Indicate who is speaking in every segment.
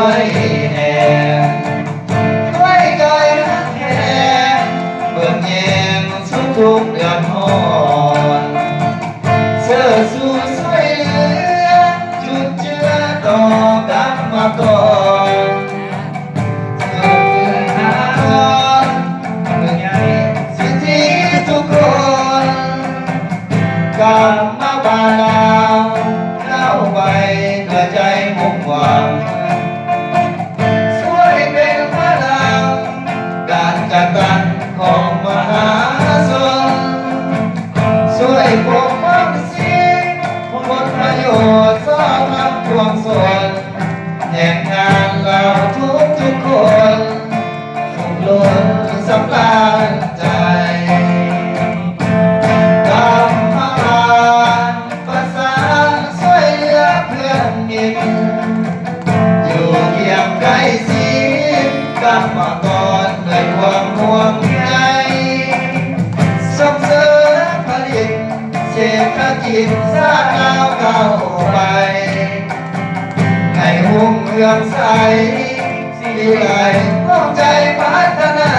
Speaker 1: วยแห่ด้วยกายรักแห่เบิ่งแยงสุขทุกเดือนหอนเสื้อสู้สวยเหลือจุดเจือต่อกลับมาก่อนเกิดเกิดหาเมื่อไงสิทธิทุกคนกลับมาบ้านเราเข้าไปเกิดใจมุ่งหวังช่วยเป็นพลังการจัดการของมหาชนช่วยปกป้องสิ่งผลประโยชน์สร้างรับรวมส่วนแห่งงานเราทุกคนสุขล้นสำราญใจกำมาประสานช่วยเหลือเพื่อนมิตรอยู่เคียงใกล้ชิดกับมาก่อนด้วยความห่วงใยส่งเสริมผลิตเศรษฐกิจสร้างก้าวไปให้หุ่งเรืองใสสิริไหลร่วมใจพัฒนา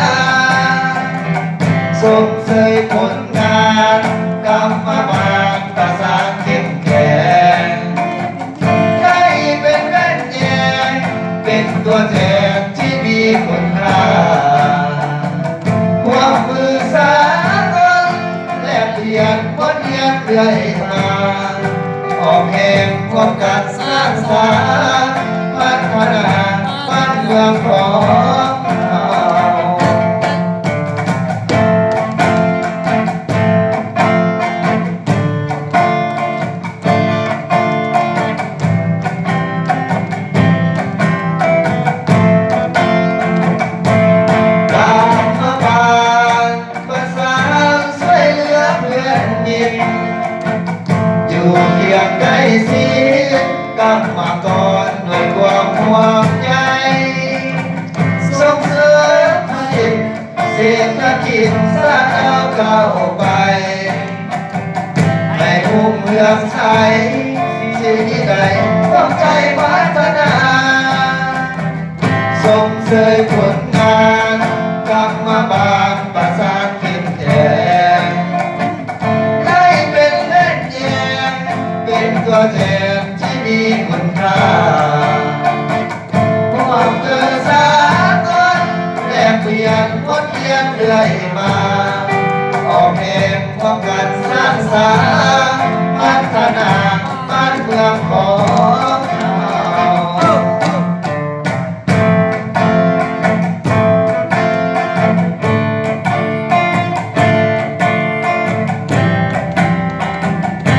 Speaker 1: ส่งเสริมผลงานกรรมบาลประสานเข้มแข็งให้เป็นแม่นแยงเป็นตัวแทนที่มีคุณค่าความมือสากลแลกเปลี่ยนบทเรียนเรื่อยมาออกแห่งความการสร้างสรรค์พัฒนาบ้านเมืองของเรา กรรมบาลประสานช่วยเหลือเพื่อนมิตรอยู่เคียงใกล้ชิดกับมาก่อนด้วยความห่วงใยส่งเสริมผลิตเศรษฐกิจสร้างก้าวไปให้รุ่งเรืองใสสิ่งใดต้องใจพัฒนาส่งเสริมผลงานกรรมบาลประสานเข้มแข็งให้เป็นแม่นแยงเป็นตัวแทนที่มีคุณค่าความเกิดสากลแลกเปลี่ยนบทเรียนเรื่อยมาออกแห่งความการสร้างสรรค์พัฒนาบ้านเมือง